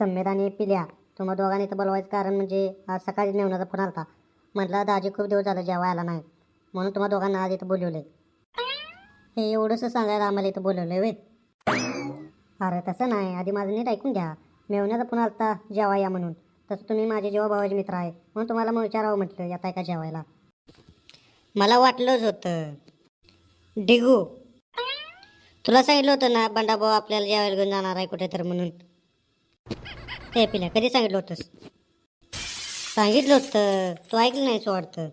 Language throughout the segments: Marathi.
संमेदाने पिल्या तुम्हा दोघांनी इथं बोलवायचं कारण म्हणजे आज सकाळी मेवण्याचा फोन आला. म्हटलं दाजी खूप दिवस झालं जेव्हा आला नाही, म्हणून तुम्हा दोघांना आज इथं बोलवले. हे एवढंसं सांगायला आम्हाला इथं बोलवलं वे. अरे तसं नाही, आधी माझं नीट ऐकून घ्या. मेवण्याचा फोन आलता जेव्हा या म्हणून. तसं तुम्ही माझे जेव्हा भावाचे मित्र आहे म्हणून तुम्हाला मग विचारावं म्हटलं येताय का जेवायला. मला वाटलंच होतं. डिगू, तुला सांगितलं होतं ना बंडाभाऊ आपल्याला जेवायला घेऊन जाणार आहे कुठे तर म्हणून. हे पिल्या कधी सांगितलं होतंस? सांगितलं होतं, तू ऐकलं नाहीस वाटतं.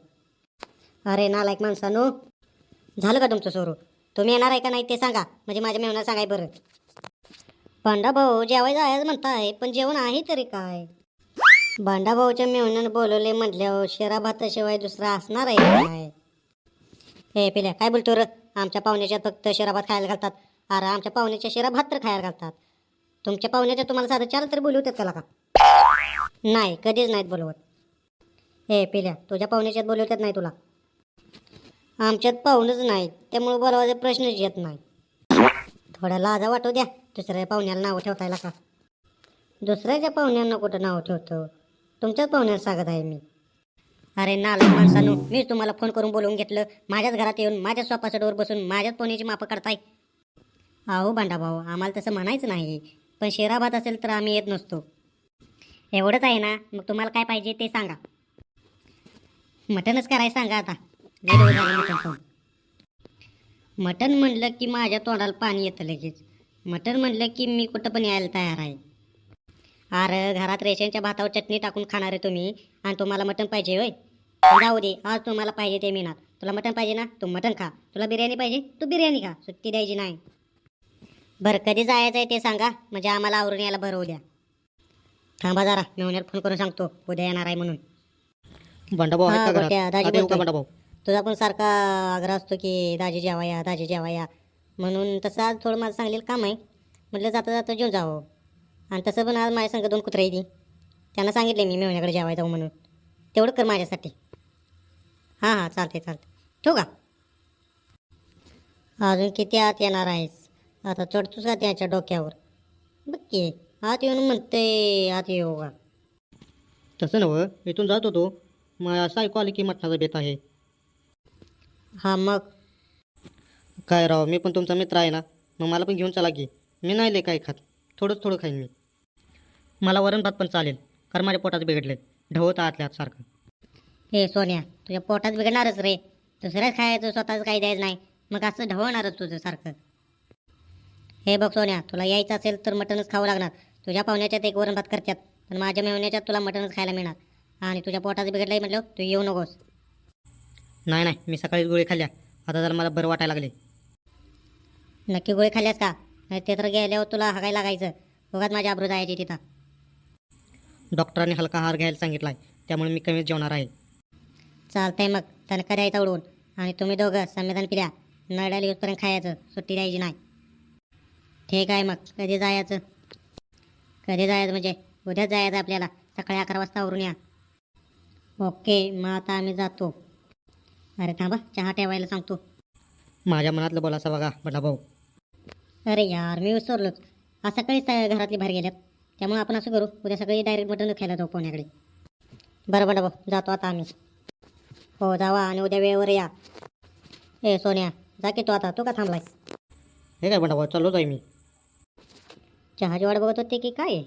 अरे नालायक माणसानो, झालं का तुमचं सोरू? तुम्ही येणार आहे का नाही ते सांगा, म्हणजे माझ्या मेवण्याला सांगाय बरं. बंडाभाऊ जेवायचं आहे म्हणताय, पण जेवण आहे तरी काय? बंडाभाऊच्या मेवण्यानं बोलवले म्हटल्यावर शिरा भाताशिवाय दुसरा असणार आहे काय? हे पिल्या काय बोलतो र? आमच्या पाहुण्याच्या फक्त शिरा भात खायला घालतात. अरे आमच्या पाहुण्याच्या शिरा भात तर खायला घालतात. तुमच्या पाहुण्याच्या तुम्हाला साधं चाल तरी बोलवतात त्याला का? नाही, कधीच नाहीत बोलवत. हे पिल्या तुझ्या पाहुण्याच्यात बोलवतात नाही तुला? आमच्यात पाहुणच नाही, त्यामुळे बोलवायचा प्रश्नच येत नाही. थोडा लाजा वाटू द्या, दुसऱ्या पाहुण्याला नावं ठेवतायला का? दुसऱ्याच्या पाहुण्यांना कुठं नाव ठेवतो? तुमच्याच पाहुण्याला सांगत आहे मी. अरे नालायक माणसानो, मीच तुम्हाला फोन करून बोलवून घेतलं, माझ्याच घरात येऊन माझ्या सोफासेटवर बसून माझ्याच पाहुण्याची मापं करताय. अहो भाऊ आम्हाला तसं म्हणायचं नाही, पण शिरा भात असेल तर आम्ही येत नसतो. एवढंच आहे ना, मग तुम्हाला काय पाहिजे ते सांगा. मटनच करायचं सांगा आता. लय दिवस झाले मटन खाऊन. मटन म्हणलं की माझ्या तोंडाला पाणी येतं लगेच. मटन म्हणलं की मी कुठं पण यायला तयार आहे. अरे घरात रेशनच्या भातावर चटणी टाकून खाणार आहे तुम्ही, आणि तुम्हाला मटन पाहिजे होय? जाऊ दे, आज तुम्हाला पाहिजे ते मिळणार. तुला मटन पाहिजे ना, तू मटन खा. तुला बिर्याणी पाहिजे, तू बिर्याणी खा. सुट्टी द्यायची नाही. बरं कधी जायचं आहे ते सांगा, म्हणजे आम्हाला आवरून यायला बरं उद्या. थांबा जरा, मेवण्याला फोन करून सांगतो उद्या येणार आहे म्हणून. बंडाभाऊ आहे हा का घरात? गोट्या, दाजी आत येऊ का बोलतोय. बंडाभाऊ? तुझा पण सारखा आग्रह असतो की दाजी जेवा या, दाजी जेवा या म्हणून. तसं आज थोडं माझं सांगलेलं काम आहे, म्हटलं जाता जाता जेवून जावं. आणि तसं पण आज माझ्या संग 2 कुत्रे येते, त्यांना सांगितले मी मेवण्याकडे जेवायला जाऊ म्हणून. तेवढं कर माझ्यासाठी. हां हां चालते चालते, ठेवू का? अजून किती आत येणार आहेस? आता चढतोस का त्याच्या डोक्यावर? बघ की आत येऊन म्हणते आत येऊ का? तसं नव्ह, इथून जात होतो, मग असं ऐकू आलं की मटणाचा बेत आहे. हां मग काय राव, मी पण तुमचा मित्र आहे ना, मग मला पण घेऊन चला की. मी नाही लय काय खात, थोडंच थोडं खाईन मी. मला वरण भात पण चालेल, कारण माझ्या पोटात बिघडले, ढवत आतल्या आत सारखं. हे सोन्या, तुझ्या पोटात बिघडणारच रे. दुसऱ्याच खायचं, स्वतःच काही द्यायचं नाही, मग असं ढवणारच तुझं सारखं. हे बघ सोन्या, तुला यायचं असेल तर मटणच खावं लागणार. तुझ्या पाहुण्याच्यात एक वरण भात करतात, पण माझ्या मेवण्याच्यात तुला मटणच खायला मिळणार. आणि तुझ्या पोटात बिघडलंय म्हटलं तू येऊ नकोस. नाही नाही, मी सकाळीच गोळी खाल्ल्या, आता जरा मला बरं वाटायला लागले. नक्की गोळी खाल्ल्यास का? नाही ते तर गेल्यावर तुला हागायला लागायचं. उगाच माझ्या आबरू जायची तिथं. डॉक्टरांनी हलका आहार घ्यायला सांगितला आहे, त्यामुळे मी कमीच जेवणार आहे. चालतंय मग, तणका द्यायचा उडवून. आणि तुम्ही दोघं संमेदन पिल्या, नळाला येऊपर्यंत खायचं, सुट्टी द्यायची नाही. ठीक आहे मग, कधी जायचं? कधी जायचं म्हणजे उद्याच जायचं आपल्याला. सकाळी 11 वाजता आवरून या. ओके, मग आता आम्ही जातो. अरे थांबा, चहा ठेवायला सांगतो. माझ्या मनातलं बोलासा बघा बंडाभाऊ. अरे यार, मी विसरलोच. आज सकाळीच घरातली बाहेर गेल्यात, त्यामुळे आपण असं करू, उद्या सकाळी डायरेक्ट मटण खायला जाऊ पुण्याकडे. बरं बरं भाऊ, जातो आता आम्ही. हो जावा, आणि उद्या वेळेवर या. ए सोन्या, जा की तू आता, तू का थांबलायस? हे काय बंडाभाऊ, चाललोच आहे मी. चहाची वाट बघत होते की काय?